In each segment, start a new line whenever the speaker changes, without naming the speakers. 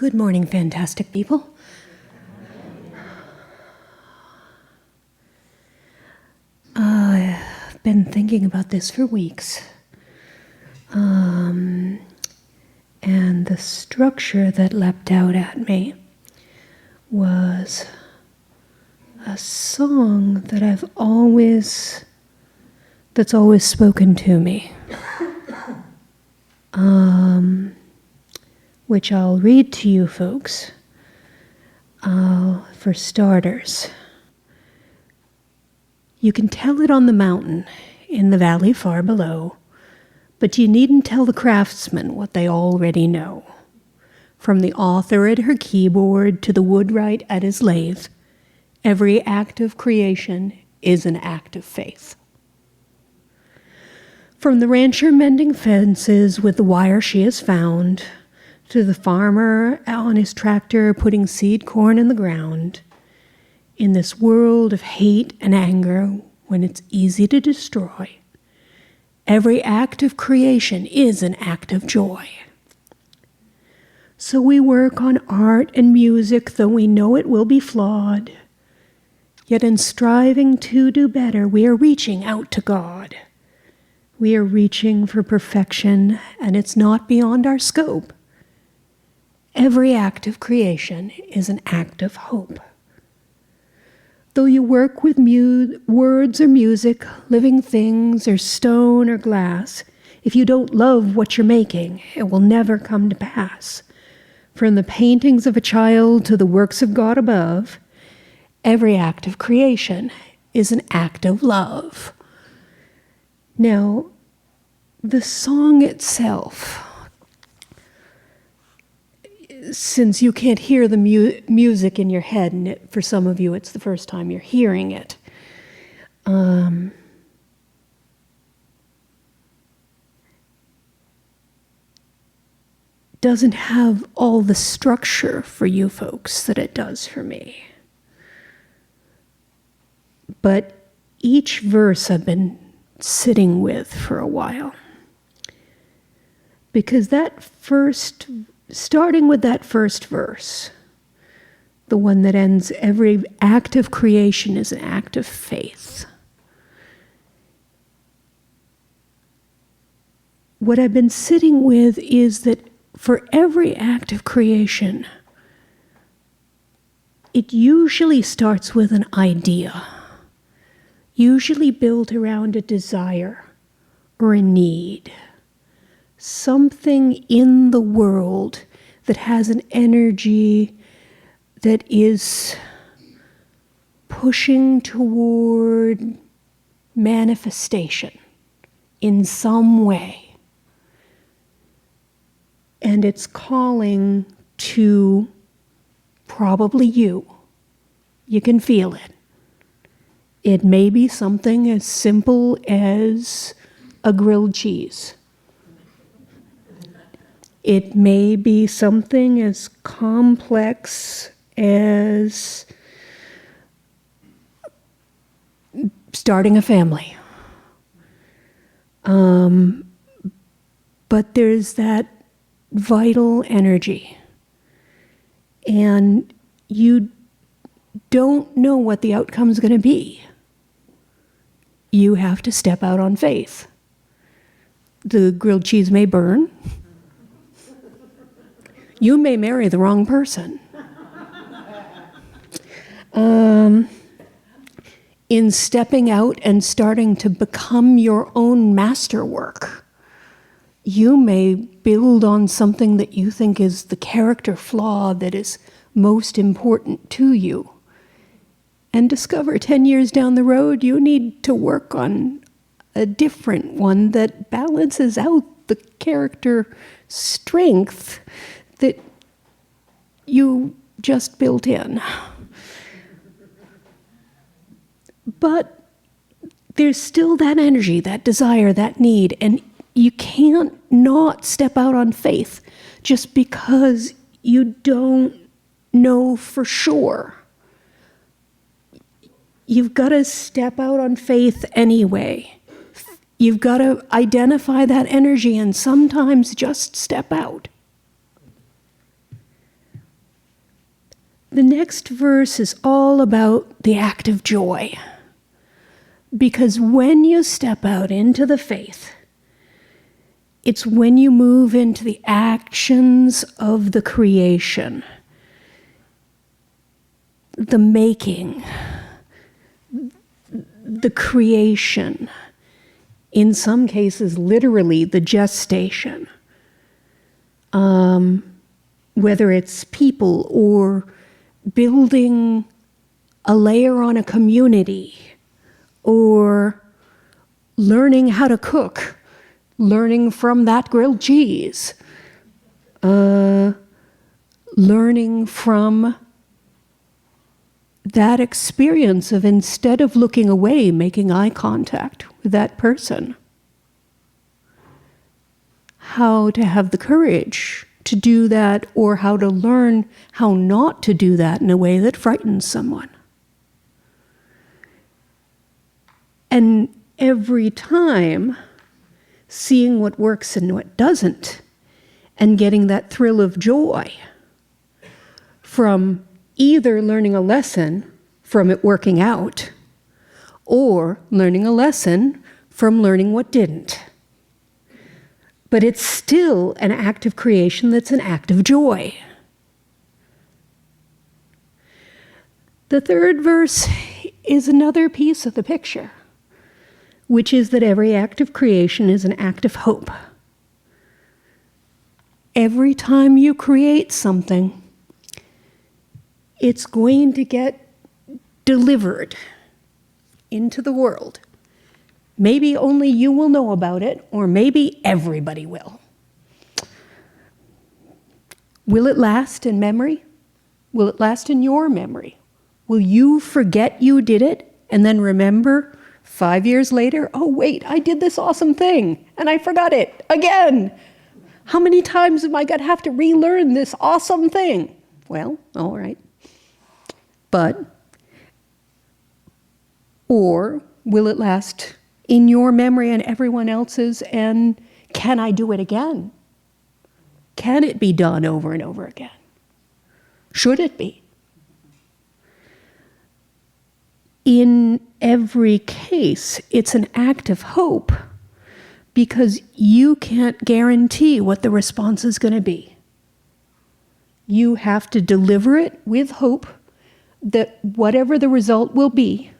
Good morning, fantastic people. I've been thinking about this for weeks. And the structure that leapt out at me was a song that that's always spoken to me. Which I'll read to you folks. For starters, you can tell it on the mountain in the valley far below, but you needn't tell the craftsmen what they already know. From the author at her keyboard to the woodwright at his lathe, every act of creation is an act of faith. From the rancher mending fences with the wire she has found, to the farmer on his tractor putting seed corn in the ground, in this world of hate and anger when it's easy to destroy, every act of creation is an act of joy. So we work on art and music, though we know it will be flawed. Yet in striving to do better, we are reaching out to God. We are reaching for perfection, and it's not beyond our scope. Every act of creation is an act of hope. Though you work with words or music, living things or stone or glass, if you don't love what you're making, it will never come to pass. From the paintings of a child to the works of God above, every act of creation is an act of love. Now, the song itself, since you can't hear the music in your head, and for some of you it's the first time you're hearing it, doesn't have all the structure for you folks that it does for me. But each verse I've been sitting with for a while. Because starting with that first verse, the one that ends, every act of creation is an act of faith. What I've been sitting with is that for every act of creation, it usually starts with an idea, usually built around a desire or a need. Something in the world that has an energy that is pushing toward manifestation in some way. And it's calling to probably you. You can feel it. It may be something as simple as a grilled cheese. It may be something as complex as starting a family. But there's that vital energy. And you don't know what the outcome's going to be. You have to step out on faith. The grilled cheese may burn. You may marry the wrong person. In stepping out and starting to become your own masterwork, you may build on something that you think is the character flaw that is most important to you, and discover 10 years down the road you need to work on a different one that balances out the character strength that you just built in. But there's still that energy, that desire, that need, and you can't not step out on faith just because you don't know for sure. You've got to step out on faith anyway. You've got to identify that energy and sometimes just step out. The next verse is all about the act of joy. Because when you step out into the faith, it's when you move into the actions of the creation, the making, the creation, in some cases, literally the gestation, whether it's people or building a layer on a community, or learning how to cook, learning from that grilled cheese, learning from that experience of, instead of looking away, making eye contact with that person. How to have the courage to do that, or how to learn how not to do that in a way that frightens someone. And every time, seeing what works and what doesn't, and getting that thrill of joy from either learning a lesson from it working out, or learning a lesson from learning what didn't. But it's still an act of creation that's an act of joy. The third verse is another piece of the picture, which is that every act of creation is an act of hope. Every time you create something, it's going to get delivered into the world. Maybe only you will know about it, or maybe everybody will. Will it last in memory? Will it last in your memory? Will you forget you did it and then remember 5 years later, oh wait, I did this awesome thing and I forgot it again. How many times am I going to have to relearn this awesome thing? Well, all right. Or will it last in your memory and everyone else's, and can I do it again? Can it be done over and over again? Should it be? In every case, it's an act of hope, because you can't guarantee what the response is going to be. You have to deliver it with hope that whatever the result will be,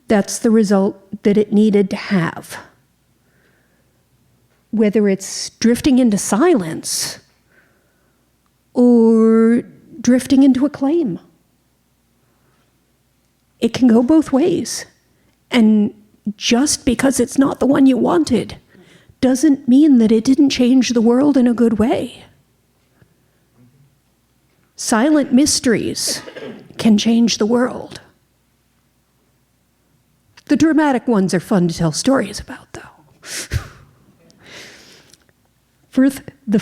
that's the result that it needed to have. Whether it's drifting into silence or drifting into acclaim. It can go both ways. And just because it's not the one you wanted doesn't mean that it didn't change the world in a good way. Silent mysteries can change the world. The dramatic ones are fun to tell stories about, though. The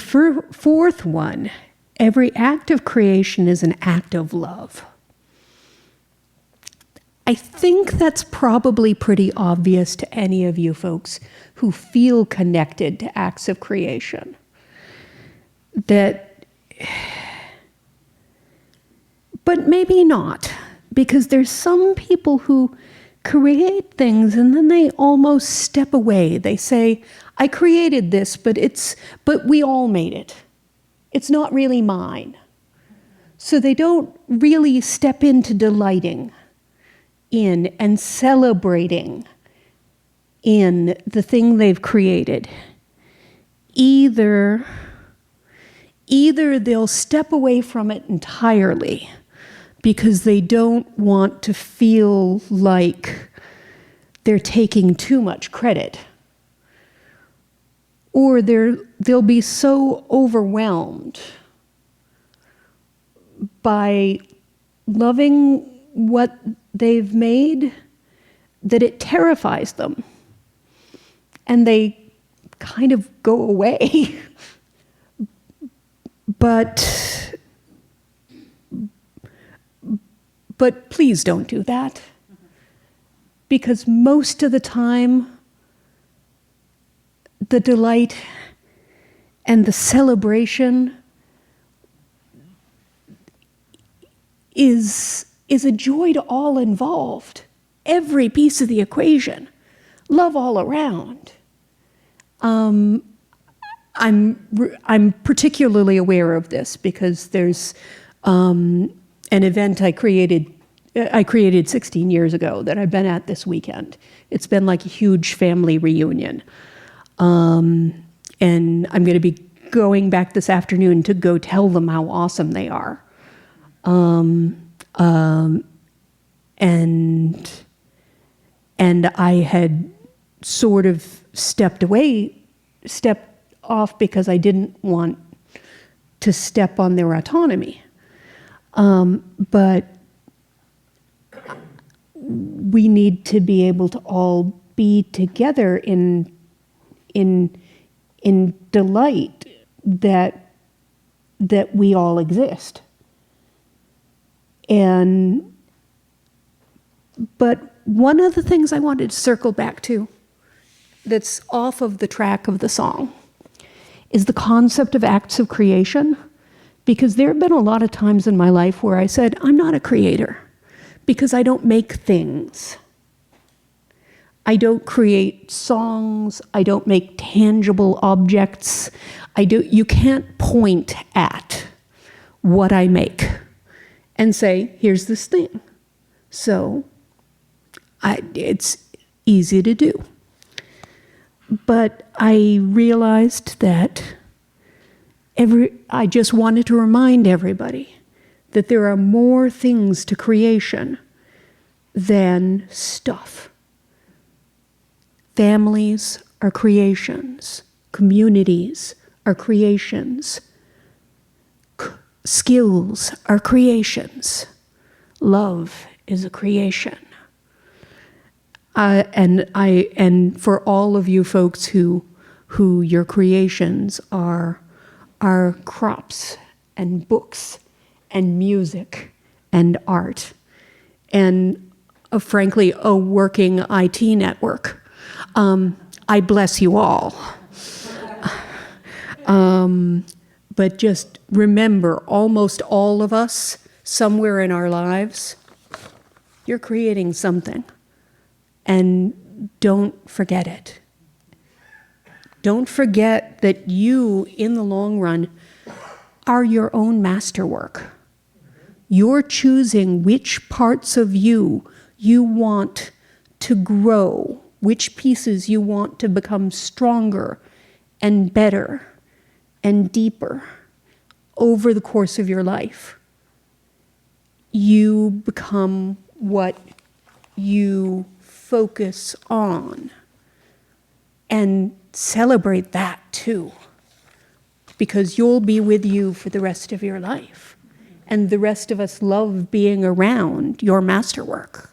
fourth one, every act of creation is an act of love. I think that's probably pretty obvious to any of you folks who feel connected to acts of creation. But maybe not, because there's some people who create things and then they almost step away. They say, I created this, but we all made it. It's not really mine. So they don't really step into delighting in and celebrating in the thing they've created. Either they'll step away from it entirely because they don't want to feel like they're taking too much credit, or they'll be so overwhelmed by loving what they've made that it terrifies them, and they kind of go away. But please don't do that, because most of the time, the delight and the celebration, is a joy to all involved. Every piece of the equation. Love all around. I'm particularly aware of this because there's an event I created 16 years ago that I've been at this weekend. It's been like a huge family reunion. And I'm going to be going back this afternoon to go tell them how awesome they are. And I had sort of stepped off because I didn't want to step on their autonomy. But we need to be able to all be together in delight that we all exist. But one of the things I wanted to circle back to that's off of the track of the song is the concept of acts of creation, because there have been a lot of times in my life where I said, I'm not a creator because I don't make things. I don't create songs. I don't make tangible objects. You can't point at what I make and say, here's this thing. So it's easy to do. But I realized that I just wanted to remind everybody that there are more things to creation than stuff. Families are creations. Communities are creations. Skills are creations. Love is a creation. And for all of you folks who your creations are crops and books and music and art and frankly a working IT network. I bless you all. But just remember, almost all of us, somewhere in our lives, you're creating something. And don't forget it. Don't forget that you, in the long run, are your own masterwork. You're choosing which parts of you want to grow, which pieces you want to become stronger and better and deeper over the course of your life. You become what you focus on, and celebrate that too, because you'll be with you for the rest of your life. And the rest of us love being around your masterwork.